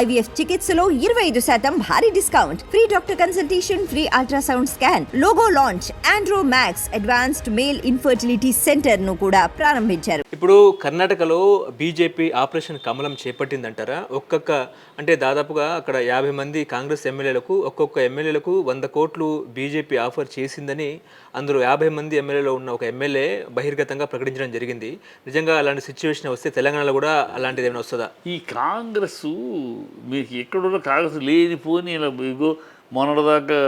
IVF చికిత్సలో 25% భారీ discount, free doctor consultation, free ultrasound scan, logo launch, Andro max advanced male infertility centre ను కూడా ప్రారంభించారు. ఇప్పుడు కర్ణాటకలో బీజేపీ ఆపరేషన్ కమలం చేపట్టిందంటారా? అంటే దాదాపుగా అక్కడ 50 మంది కాంగ్రెస్ ఎమ్మెల్యేలకు ఒక్కొక్క ఎమ్మెల్యేలకు 100 కోట్లు బీజేపీ ఆఫర్ చేసిందని అందులో 50 మంది ఎమ్మెల్యేలో ఉన్న ఒక ఎమ్మెల్యే బహిర్గతంగా ప్రకటించడం జరిగింది. నిజంగా అలాంటి సిచ్యువేషన్ వస్తే తెలంగాణలో కూడా అలాంటిది ఏమైనా వస్తుందా? ఈ కాంగ్రెస్ మీకు ఎక్కడున్న కాంగ్రెస్ లేనిపోని ఇలా ఇగో మొన్నటిదాకా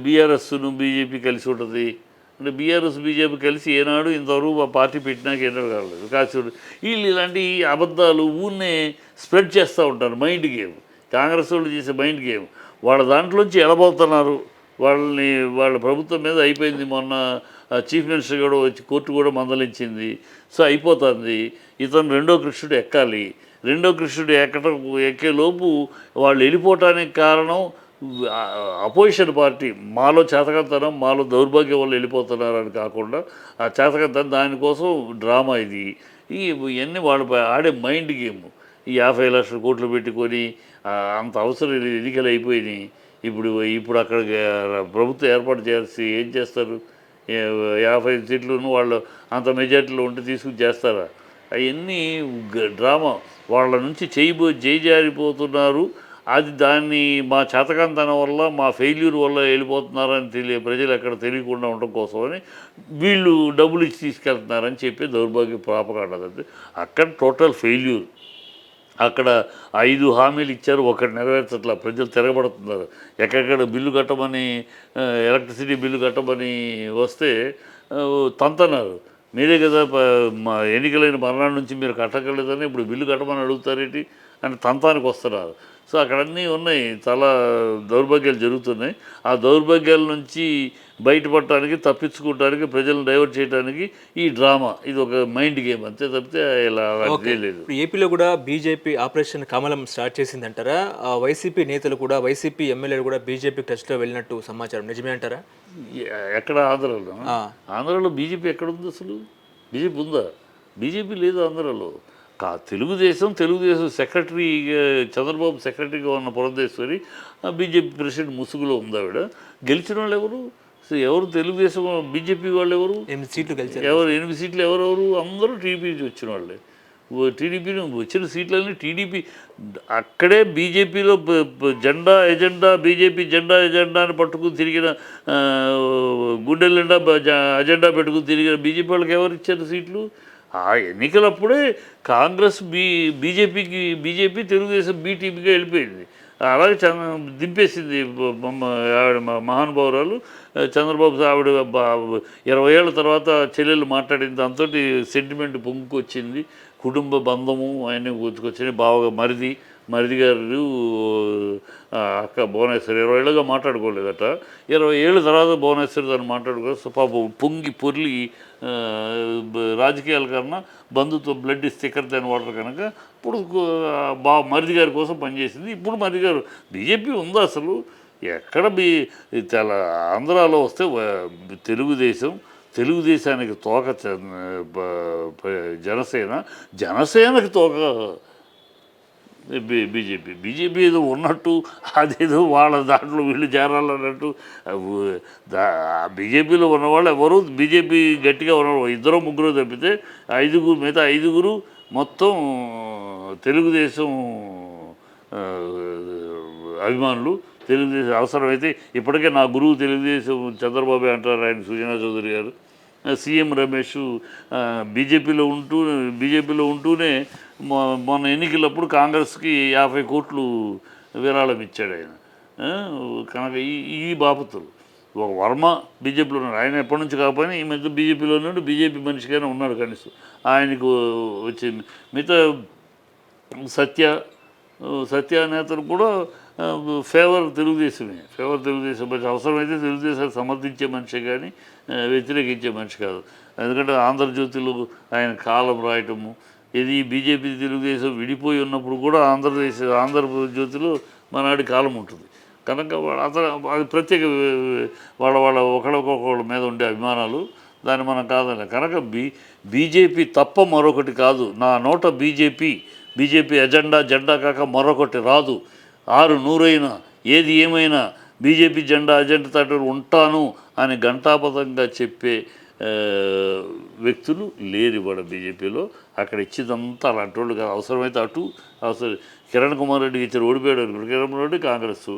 బీఆర్ఎస్ను బీజేపీ కలిసి ఉంటుంది అంటే బీఆర్ఎస్ బీజేపీ కలిసి ఏనాడు ఇంతవరకు ఆ పార్టీ పెట్టినాక ఏనాడు కాలేదు కాదు. వీళ్ళు ఇలాంటి అబద్ధాలు ఊరినే స్ప్రెడ్ చేస్తూ ఉంటారు. మైండ్ గేమ్, కాంగ్రెస్ వాళ్ళు చేసే మైండ్ గేమ్. వాళ్ళ దాంట్లోంచి ఎడబోతున్నారు. వాళ్ళ ప్రభుత్వం మీద అయిపోయింది. మొన్న చీఫ్ మినిస్టర్ కూడా వచ్చి కోర్టు కూడా మందలించింది. సో అయిపోతుంది. ఇతను రెండో కృష్ణుడు ఎక్కాలి. రెండో కృష్ణుడు ఎక్కేలోపు వాళ్ళు వెళ్ళిపోవటానికి కారణం అపోజిషన్ పార్టీ మాలో చేతకంతనం, మాలో దౌర్భాగ్యం వల్ల వెళ్ళిపోతున్నారని కాకుండా ఆ చేతకంతనం దానికోసం డ్రామా ఇది. ఇవన్నీ వాళ్ళు ఆడే మైండ్ గేమ్. ఈ 50 లక్షల కోట్లు పెట్టుకొని అంత అవసరం ఎన్నికలు అయిపోయినాయి. ఇప్పుడు అక్కడ ప్రభుత్వం ఏర్పాటు చేయాల్సి ఏం చేస్తారు? 50 సీట్లను వాళ్ళు అంత మెజార్టీలో ఉంటే తీసుకుని చేస్తారా? అవన్నీ డ్రామా. వాళ్ళ నుంచి చేజారిపోతున్నారు. దాన్ని మా చేతకంతనం వల్ల, మా ఫెయిల్యూర్ వల్ల వెళ్ళిపోతున్నారని ప్రజలు ఎక్కడ తెలియకుండా ఉండడం కోసమని వీళ్ళు డబ్బులు ఇచ్చి తీసుకెళ్తున్నారని చెప్పి దౌర్భాగ్య ప్రాపకాండ. అక్కడ టోటల్ ఫెయిల్యూర్. అక్కడ 5 హామీలు ఇచ్చారు, ఒకటి నెరవేర్చట్లా. ప్రజలు తిరగబడుతున్నారు. ఎక్కడెక్కడ బిల్లు కట్టమని, ఎలక్ట్రిసిటీ బిల్లు కట్టమని వస్తే తంతన్నారు. మీరే కదా మా ఎన్నికలైన మరణాల నుంచి మీరు కట్టగలేదని ఇప్పుడు బిల్లు కట్టమని అడుగుతారేంటి అని తంతానికి వస్తున్నారు. సో అక్కడన్నీ ఉన్నాయి. చాలా దౌర్భాగ్యాలు జరుగుతున్నాయి. ఆ దౌర్భాగ్యాల నుంచి బయటపడటానికి, తప్పించుకోవడానికి, ప్రజలను డైవర్ట్ చేయడానికి ఈ డ్రామా. ఇది ఒక మైండ్ గేమ్ అంతే తప్పితే ఇలా లేదు. ఏపీలో కూడా బీజేపీ ఆపరేషన్ కమలం స్టార్ట్ చేసిందంటారా? వైసీపీ నేతలు కూడా, వైసీపీ ఎమ్మెల్యేలు కూడా బీజేపీ టచ్లో వెళ్ళినట్టు సమాచారం. నిజమే అంటారా? ఎక్కడ? ఆంధ్రాలో బీజేపీ ఎక్కడుంది? అసలు బీజేపీ ఉందా? బీజేపీ లేదు ఆంధ్రాలో. తెలుగుదేశం సెక్రటరీ, చంద్రబాబు సెక్రటరీగా ఉన్న పురంధేశ్వరి బీజేపీ ప్రెసిడెంట్ ముసుగులో ఉంది. ఆవిడ గెలిచిన వాళ్ళు ఎవరు? తెలుగుదేశం బీజేపీ వాళ్ళు ఎవరు? 8 సీట్లు గెలిచారు. 8 సీట్లు ఎవరెవరు? అందరూ టీడీపీ నుంచి వచ్చిన వాళ్ళే. టీడీపీ వచ్చిన సీట్లన్నీ టీడీపీ. అక్కడే బీజేపీలో ఎజెండా బీజేపీ ఎజెండా అని పట్టుకుని తిరిగిన, గుండెల నిండా అజెండా పెట్టుకుని తిరిగిన బీజేపీ వాళ్ళకి ఎవరు ఇచ్చారు సీట్లు? ఆ ఎన్నికలప్పుడే కాంగ్రెస్ బీజేపీ తెలుగుదేశం బీటీపీగా వెళ్ళిపోయింది. అలాగే దింపేసింది ఆవిడ మహానుభావురాలు చంద్రబాబు. ఆవిడ 20 ఏళ్ళ తర్వాత చెల్లెలు మాట్లాడింది. దాంతో సెంటిమెంట్ పొంగుకొచ్చింది. కుటుంబ బంధము ఆయన గుర్తుకొచ్చింది. మరిది గారు అక్క భువనేశ్వరి 20 ఏళ్ళుగా మాట్లాడుకోలేదట. 20 ఏళ్ళ తర్వాత భువనేశ్వరి దాన్ని మాట్లాడుకోలేదు. సో పాప పొర్లి రాజకీయాల కన్నా బంధుత్వ బ్లడ్ స్టిక్కర్ దాని వాటర్ కనుక ఇప్పుడు మరిది గారి కోసం పనిచేసింది. ఇప్పుడు మరిది గారు బీజేపీ ఉందా అసలు? ఎక్కడ చాలా ఆంధ్రాలో వస్తే తెలుగుదేశానికి తోక జనసేనకి తోక బీజేపీ ఏదో ఉన్నట్టు, అదేదో వాళ్ళ దాంట్లో వీళ్ళు చేరాలన్నట్టు. బీజేపీలో ఉన్నవాళ్ళు ఎవరు? బీజేపీ గట్టిగా ఉన్నవాళ్ళు 2-3 తప్పితే మిగతా 5 మొత్తం తెలుగుదేశం అభిమానులు. తెలుగుదేశం అవసరమైతే ఇప్పటికే నా గురువు తెలుగుదేశం చంద్రబాబు అంటారు ఆయన, సుజనా చౌదరి గారు. సీఎం రమేష్ బీజేపీలో ఉంటూనే మొన్న ఎన్నికలప్పుడు కాంగ్రెస్కి 50 కోట్లు విరాళం ఇచ్చాడు ఆయన. కనుక ఈ బాపతులు. ఒక వర్మ బీజేపీలో ఉన్నాడు. ఆయన ఎప్పటి నుంచి కాకపోయినా ఈ మధ్య బీజేపీలో ఉన్నాడు. బీజేపీ మనిషిగానే ఉన్నాడు కనీసం. ఆయనకు వచ్చింది. మిగతా సత్య నేతలు కూడా ఫేవర్ తెలుగుదేశం మనిషి. అవసరమైతే తెలుగుదేశాన్ని సమర్థించే మనిషి కానీ వ్యతిరేకించే మనిషి కాదు. ఎందుకంటే ఆంధ్రజ్యోతిలో ఆయన కాలం రాయటము, ఇది బీజేపీ తెలుగుదేశం విడిపోయి ఉన్నప్పుడు కూడా ఆంధ్రజ్యోతిలో మనాడి కాలం ఉంటుంది. కనుక అది ప్రత్యేక వాళ్ళ ఒకళ్ళకొకళ్ళ మీద ఉండే అభిమానాలు. దాన్ని మనం కాదలే. కనుక బీజేపీ తప్ప మరొకటి కాదు. నా నోట బీజేపీ బీజేపీ జెండా కాక మరొకటి రాదు, 600 ఏది ఏమైనా బీజేపీ అజెండా తాటు ఉంటాను అని ఘంటాపథంగా చెప్పే వ్యక్తులు లేరు ఇవాళ బీజేపీలో. అక్కడ ఇచ్చేదంతా అలాంటి వాళ్ళు కాదు. అవసరమైతే అవసరం కిరణ్ కుమార్ రెడ్డికి ఇచ్చారు, ఓడిపోయాడు అనుకోండి. కిరణ్ కుమార్ రెడ్డి కాంగ్రెస్,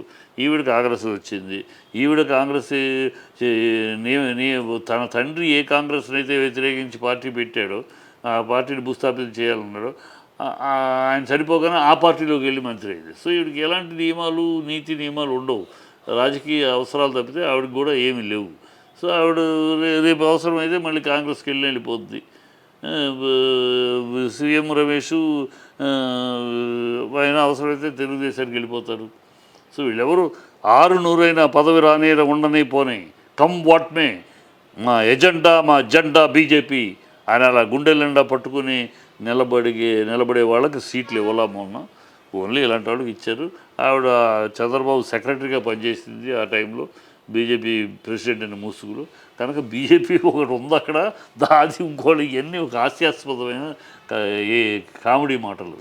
ఈవిడ కాంగ్రెస్ వచ్చింది. ఈవిడ కాంగ్రెస్ తన తండ్రి ఏ కాంగ్రెస్ని అయితే వ్యతిరేకించి పార్టీ పెట్టాడో, ఆ పార్టీని భూస్థాపితం చేయాలన్నాడో, ఆయన సరిపోగానే ఆ పార్టీలోకి వెళ్ళి మంత్రి అయింది. సో ఈవిడికి ఎలాంటి నీతి నియమాలు ఉండవు. రాజకీయ అవసరాలు తప్పితే ఆవిడకి కూడా ఏమీ లేవు. సో ఆవిడ రేపు అవసరమైతే మళ్ళీ కాంగ్రెస్కి వెళ్ళిపోద్ది. సీఎం రమేష్ ఆయన అవసరమైతే తెలుగుదేశానికి వెళ్ళిపోతారు. సో వీళ్ళెవరు 600 పదవి ఉండని పోనీ, కమ్ వాట్ మే, మా జెండా బీజేపీ అని అలా గుండెల నిండా పట్టుకుని నిలబడే వాళ్ళకి సీట్లు ఇవ్వాలా మొన్న. ఓన్లీ ఇలాంటి వాళ్ళకి ఇచ్చారు. ఆవిడ చంద్రబాబు సెక్రటరీగా పనిచేసింది ఆ టైంలో, బీజేపీ ప్రెసిడెంట్ అని ముసుగులో. కనుక బీజేపీ ఒకటి ఉంది అక్కడ, దాది ఇంకోటి, ఇవన్నీ ఒక హాస్యాస్పదమైన కామెడీ మాటలు.